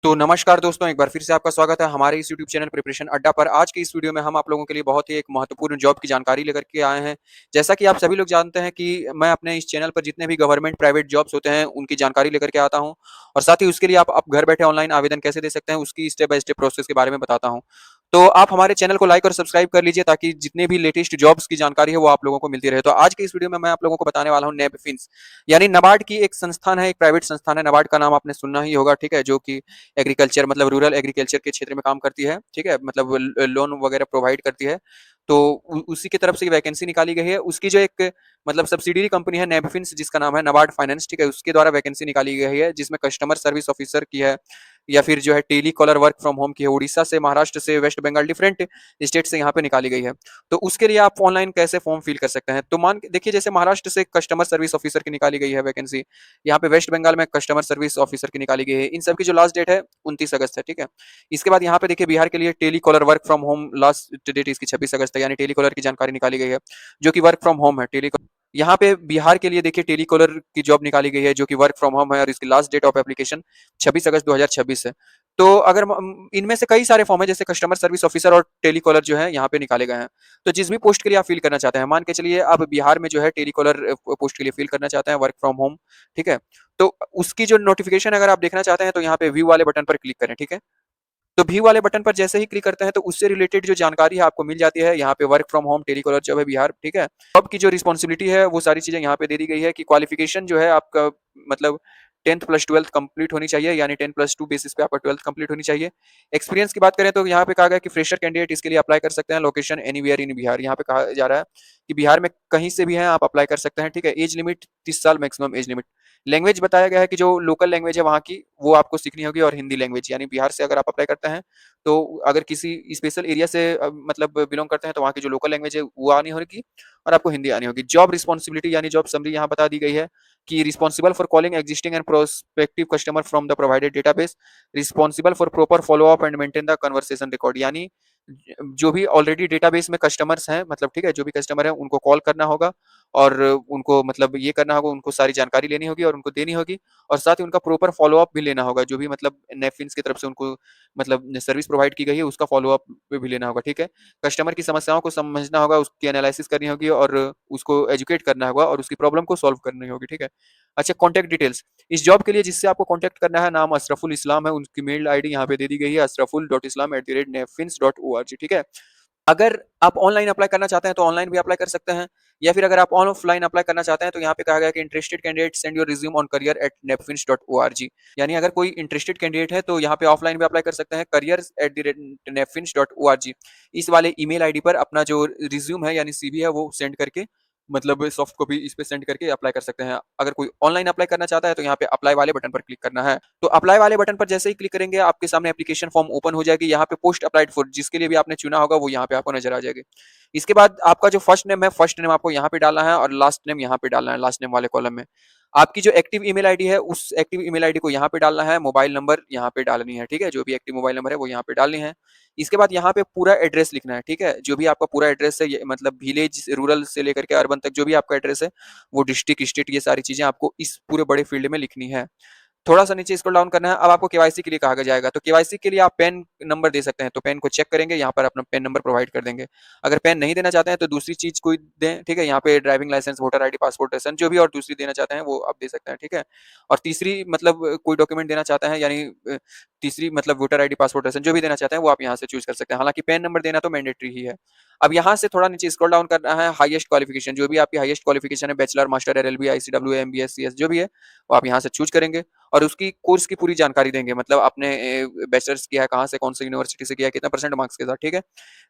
तो नमस्कार दोस्तों, एक बार फिर से आपका स्वागत है हमारे इस यूट्यूब चैनल प्रिपरेशन अड्डा पर। आज की इस वीडियो में हम आप लोगों के लिए बहुत ही एक महत्वपूर्ण जॉब की जानकारी लेकर के आए हैं। जैसा कि आप सभी लोग जानते हैं कि मैं अपने इस चैनल पर जितने भी गवर्नमेंट प्राइवेट जॉब्स होते हैं, उनकी जानकारी लेकर के आता हूं और साथ ही उसके लिए आप घर बैठे ऑनलाइन आवेदन कैसे दे सकते हैं, उसकी स्टेप बाय स्टेप प्रोसेस के बारे में बताता हूं। तो आप हमारे चैनल को लाइक और सब्सक्राइब कर लीजिए ताकि जितने भी लेटेस्ट जॉब्स की जानकारी है वो आप लोगों को मिलती रहे। तो आज की इस वीडियो में मैं आप लोगों को बताने वाला हूँ नेबफिन्स, यानी नाबार्ड की एक संस्थान है, एक प्राइवेट संस्थान है। नाबार्ड का नाम आपने सुना ही होगा, ठीक है, जो कि एग्रीकल्चर मतलब रूरल एग्रीकल्चर के क्षेत्र में काम करती है, ठीक है, मतलब लोन वगैरह प्रोवाइड करती है। तो उसी की तरफ से वैकेंसी निकाली गई है। उसकी जो एक मतलब सब्सिडियरी कंपनी है नेबफिन्स, जिसका नाम है नाबार्ड फाइनेंस, ठीक है, उसके द्वारा वैकेंसी निकाली गई है, जिसमें कस्टमर सर्विस ऑफिसर की है या फिर जो है tele caller work from home की है। उड़ीसा से, महाराष्ट्र से, वेस्ट बंगाल, डिफरेंट स्टेट से यहाँ पे निकाली गई है। तो उसके लिए आप ऑनलाइन कैसे फॉर्म फिल कर सकते हैं? तो मान देखिए, जैसे महाराष्ट्र से कस्टमर सर्विस ऑफिसर की निकाली गई है वैकेंसी, यहाँ पे वेस्ट बंगाल में कस्टमर सर्विस ऑफिसर की निकाली गई है। इन सब की जो लास्ट डेट है 29 अगस्त है, ठीक है। इसके बाद यहाँ पे देखिए बिहार के लिए tele caller work from home, last date इसकी 26 अगस्त है, यानी टेली कॉलर की जानकारी निकाली गई है जो कि वर्क फ्रॉम होम है। टेली यहाँ पे बिहार के लिए देखिए टेली कॉलर की जॉब निकाली गई है जो कि वर्क फ्रॉम होम है और इसकी लास्ट डेट ऑफ एप्लीकेशन 26 अगस्त 2026 है। तो अगर इनमें से कई सारे फॉर्म है, जैसे कस्टमर सर्विस ऑफिसर और टेली कॉलर जो है यहाँ पे निकाले गए हैं। तो जिस भी पोस्ट के लिए आप फिल करना चाहते हैं, मान के चलिए आप बिहार में जो है टेली कॉलर पोस्ट के लिए फिल करना चाहते हैं वर्क फ्रॉम होम, ठीक है। तो उसकी जो नोटिफिकेशन अगर आप देखना चाहते हैं तो यहाँ पे व्यू वाले बटन पर क्लिक करें, ठीक है। तो व्यू वाले बटन पर जैसे ही क्लिक करते हैं तो उससे रिलेटेड जो जानकारी है आपको मिल जाती है। यहाँ पे work from home telecaller job है बिहार, ठीक है। जॉब की जो रिस्पॉन्सिबिलिटी है वो सारी चीजें यहाँ पे दे दी गई है कि क्वालिफिकेशन जो है आपका मतलब 10th प्लस 12th कंप्लीट होनी चाहिए, यानी 10+2 बेसिस पे आपका 12th कंप्लीट होनी चाहिए। एक्सपीरियंस की बात करें तो यहाँ पे कहा गया कि फ्रेशर कैंडिडेट इसके लिए अप्लाई कर सकते हैं। लोकेशन एनीवेयर इन बिहार, यहाँ पे कहा जा रहा है कि बिहार में कहीं से भी है आप अप्लाई कर सकते हैं, ठीक है। एज लिमिट 30 साल मैक्सिमम एज लिमिट। लैंग्वेज बताया गया है कि जो लोकल लैंग्वेज है वहाँ की वो आपको सीखनी होगी, और हिंदी लैंग्वेज, यानी बिहार से अगर आप अप्लाई करते हैं तो अगर किसी स्पेशल एरिया से मतलब बिलोंग करते हैं तो वहाँ की जो लोकल लैंग्वेज है वो आनी होगी और आपको हिंदी आनी होगी। जॉब रिस्पॉन्सिबिलिटी यानी जॉब समरी यहाँ बता दी गई है कि responsible for calling existing and prospective customer from the provided database, responsible for proper follow up and maintain the conversation record, यानी जो भी ऑलरेडी डेटाबेस में कस्टमर्स हैं, मतलब ठीक है, जो भी कस्टमर है उनको कॉल करना होगा और उनको मतलब ये करना होगा, उनको सारी जानकारी लेनी होगी और उनको देनी होगी, और साथ ही उनका प्रॉपर फॉलो अप भी लेना होगा। जो भी मतलब नेफिन्स की तरफ से उनको मतलब सर्विस प्रोवाइड की गई है उसका फॉलो अप भी लेना होगा, ठीक है। कस्टमर की समस्याओं को समझना होगा, उसकी एनालिसिस करनी होगी और उसको एजुकेट करना होगा और उसकी प्रॉब्लम को सॉल्व करनी होगी, ठीक है। अच्छा, कॉन्टैक्ट डिटेल्स इस जॉब के लिए जिससे आपको कॉन्टैक्ट करना है, नाम अशरफुल इस्लाम है, उनकी मेल आईडी यहाँ पे दे दी गई है ashraful.islam@nefins.org, ठीक है। अगर आप ऑनलाइन अप्लाई करना चाहते हैं तो ऑनलाइन भी अप्लाई कर सकते हैं, या फिर अगर आप ऑफलाइन अप्लाई करना चाहते हैं तो यहाँ पे कहा गया कि interested candidate send your resume on career@nepfins.org, यानी अगर कोई इंटरेस्टेड कैंडिडेट है तो यहाँ पे ऑफलाइन भी अप्लाई कर सकते हैं careers@nepfins.org। इस वाले ईमेल आईडी पर अपना जो रिज्यूम है यानी सीवी है वो सेंड करके मतलब सॉफ्ट कॉपी इस पे सेंड करके अप्लाई कर सकते हैं। अगर कोई ऑनलाइन अप्लाई करना चाहता है तो यहाँ पे अप्लाई वाले बटन पर क्लिक करना है। तो अप्लाई वाले बटन पर जैसे ही क्लिक करेंगे आपके सामने एप्लीकेशन फॉर्म ओपन हो जाएगी। यहाँ पे पोस्ट अप्लाइड फॉर जिसके लिए भी आपने चुना होगा वो यहाँ पे आपको नजर आ जाएगी। इसके बाद आपका जो फर्स्ट नेम है, फर्स्ट नेम आपको यहाँ पे डालना है और लास्ट नेम यहाँ पे डालना है, लास्ट नेम वाले कॉलम में। आपकी जो एक्टिव ईमेल आईडी है उस एक्टिव ईमेल आईडी को यहाँ पे डालना है, मोबाइल नंबर यहाँ पे डालनी है, ठीक है, जो भी एक्टिव मोबाइल नंबर है वो यहाँ पे डालनी है। इसके बाद यहाँ पे पूरा एड्रेस लिखना है, ठीक है, जो भी आपका पूरा एड्रेस है, मतलब विलेज रूरल से लेकर के अर्बन तक जो भी आपका एड्रेस है, वो डिस्ट्रिक्ट स्टेट ये सारी चीजें आपको इस पूरे बड़े फील्ड में लिखनी है। थोड़ा-सा नीचे स्क्रॉल डाउन करना है। अब आपको केवाईसी के लिए कहा जाएगा, तो केवाईसी के लिए आप पैन नंबर दे सकते हैं, तो पैन को चेक करेंगे, यहाँ पर अपना पैन नंबर प्रोवाइड कर देंगे। अगर पैन नहीं देना चाहते हैं तो दूसरी चीज़ कोई दें, ठीक है? यहाँ पे driving licence, voter ID, passport licence जो भी और दूसरी देना चाहते हैं वो आप दे सकते हैं, ठीक है? और तीसरी मतलब कोई डॉक्यूमेंट देना चाहते हैं, यानी तीसरी मतलब वोटर आईडी, पासपोर्ट लाइसेंस जो भी देना चाहते हैं वो आप यहाँ से चूज़ कर सकते हैं। हालाँकि पैन नंबर देना तो मैंडेटरी ही है। अब यहाँ से थोड़ा नीचे स्क्रॉल डाउन करना है, हाईएस्ट क्वालिफिकेशन जो भी आपकी हाईएस्ट क्वालिफिकेशन है, bachelor, master, LLB, ICW, MBA, CS जो भी है, वो आप यहाँ से चूज़ करेंगे और उसकी कोर्स की पूरी जानकारी देंगे, मतलब आपने बैचलर्स किया है कहाँ से, कौन सी यूनिवर्सिटी से किया है, कितना परसेंट मार्क्स के साथ, ठीक है।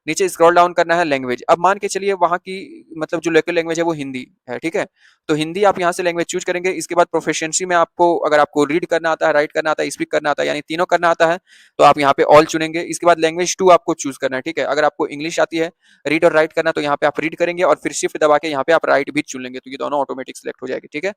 नीचे स्क्रॉल डाउन करना है लैंग्वेज। अब मान के चलिए वहाँ की मतलब जो लोकल लैंग्वेज है वो हिंदी है, ठीक है। तो हिंदी आप यहाँ से लैंग्वेज चूज करेंगे। इसके बाद प्रोफिशिएंसी में आपको अगर आपको रीड करना आता है, राइट करना आता है, स्पीक करना आता है, यानी तीनों करना आता है, तो आप यहाँ पे ऑल चुनेंगे। इसके बाद लैंग्वेज 2 आपको चूज करना है, ठीक है। अगर आपको इंग्लिश आती है रीड और राइट करना तो यहाँ पे आप रीड करेंगे और फिर शिफ्ट दबा के यहाँ पे आप राइट भी चुन लेंगे, तो ये दोनों ऑटोमेटिक सिलेक्ट हो जाएगी, ठीक है।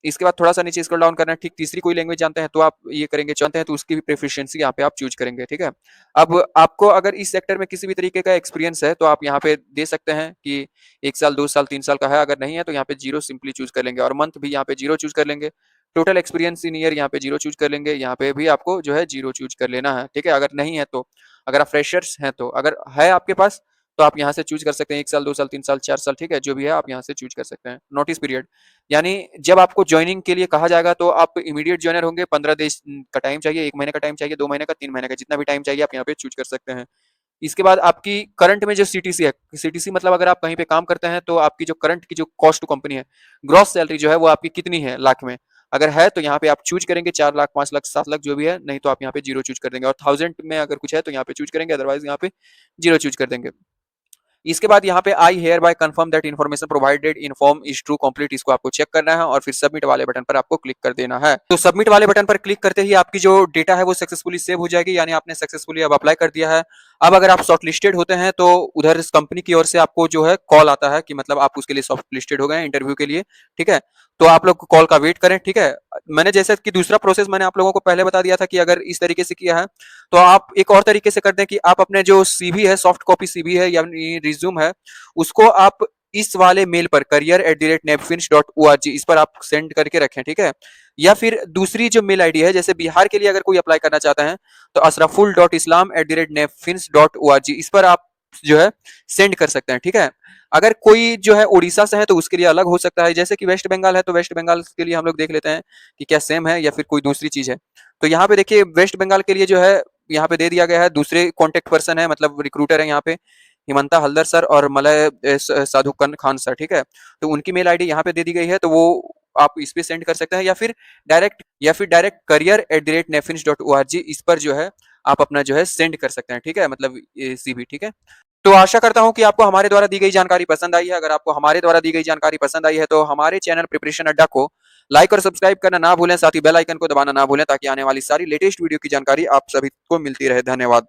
इसके बाद थोड़ा सा नीचे स्क्रॉल डाउन करना है, ठीक तीसरी कोई लैंग्वेज जानते हैं तो आप ये करेंगे, जानते हैं तो उसकी भी प्रेफिशिएंसी यहाँ पे आप चूज करेंगे, ठीक है। अब आपको अगर इस सेक्टर में किसी भी तरीके का एक्सपीरियंस है तो आप यहाँ पे दे सकते हैं कि 1 साल 2 साल 3 साल का है, अगर नहीं है तो यहाँ पे जीरो सिंपली चूज कर लेंगे और मंथ भी यहाँ पे जीरो चूज कर लेंगे। टोटल एक्सपीरियंस इन ईयर यहाँ पे 0 चूज़ कर लेंगे, यहाँ पे भी आपको जो है 0 चूज़ कर लेना है, ठीक है? अगर नहीं है तो, अगर आप फ्रेशर्स हैं तो, अगर है आपके पास तो आप यहाँ से चूज़ कर सकते हैं 1 साल, 2 साल, 3 साल, 4 साल, ठीक है? जो भी है आप यहाँ से चूज़ कर सकते हैं। नोटिस पीरियड, यानी जब आपको जॉइनिंग के लिए कहा जाएगा तो आप इमीडिएट जॉइनर होंगे, 15 डेज़ का टाइम चाहिए, 1 महीने का टाइम चाहिए, 2 महीने का, 3 महीने का, जितना भी टाइम चाहिए आप यहाँ पे चूज़ कर सकते हैं। इसके बाद आपकी करंट में जो सीटीसी है, सीटीसी मतलब अगर आप कहीं पे काम करते हैं तो आपकी जो करंट की जो कॉस्ट टू कंपनी है, ग्रॉस सैलरी जो है वो आपकी कितनी है लाख में, अगर है तो यहाँ पे आप चूज करेंगे 4 लाख, 5 लाख, 7 लाख जो भी है, नहीं तो आप यहाँ पे 0 चूज कर देंगे, और 1000 में अगर कुछ है तो यहाँ पे चूज करेंगे, अदरवाइज यहाँ पे 0 चूज कर देंगे। इसके बाद यहाँ पे आई hair bye confirm that information provided in form is true complete, इसको आपको चेक करना है और फिर सबमिट वाले बटन पर आपको क्लिक कर देना है। तो सबमिट वाले बटन पर क्लिक करते ही आपकी जो डेटा है वो सक्सेसफुली सेव हो जाएगी, यानी आपने सक्सेसफुली अब अप्लाई कर दिया है। अब अगर आप शॉर्ट लिस्टेड होते हैं तो उधर इस कंपनी की ओर से आपको जो है कॉल आता है कि मतलब आप उसके लिए शॉर्ट लिस्टेड हो गए इंटरव्यू के लिए, ठीक है? तो आप लोग कॉल का वेट करें, ठीक है? मैंने जैसे कि दूसरा प्रोसेस मैंने आप लोगों को पहले बता दिया था कि अगर इस तरीके से किया है तो आप एक और तरीके से कर दें कि आप अपने जो सीवी है, सॉफ्ट कॉपी सीवी है या रिज्यूम है, उसको आप इस वाले मेल पर career@napfins.org इस पर आप सेंड करके रखें, ठीक है? या फिर दूसरी जो मेल आईडी है, जैसे बिहार के लिए अगर कोई अप्लाई करना चाहता है तो asraful.islam@napfins.org इस पर आप जो है सेंड कर सकते हैं, ठीक है? अगर कोई जो है उड़ीसा से है तो उसके लिए अलग हो सकता है, जैसे कि वेस्ट बंगाल है तो वेस्ट बंगाल के लिए हम लोग देख लेते हैं कि क्या सेम है या फिर कोई दूसरी चीज है। तो यहाँ पे देखिए वेस्ट बंगाल के लिए जो है यहाँ पे दे दिया गया है, दूसरे कॉन्टेक्ट पर्सन है, मतलब रिक्रूटर है यहाँ पे हिमंता हल्दर सर और मलय साधु खान सर, ठीक है? तो उनकी मेल आईडी यहाँ पे दे दी गई है, तो वो आप इस पे सेंड कर सकते हैं, या फिर डायरेक्ट career@napfins.org इस पर जो है आप अपना जो है सेंड कर सकते हैं, ठीक है? मतलब सीवी, ठीक है? तो आशा करता हूं कि आपको हमारे द्वारा दी गई जानकारी पसंद आई है। अगर आपको हमारे द्वारा दी गई जानकारी पसंद आई है तो हमारे चैनल प्रिपरेशन अड्डा को लाइक और सब्सक्राइब करना ना भूलें, साथ ही बेल आइकन को दबाना ना भूलें ताकि आने वाली सारी लेटेस्ट वीडियो की जानकारी आप सभी को मिलती रहे। धन्यवाद।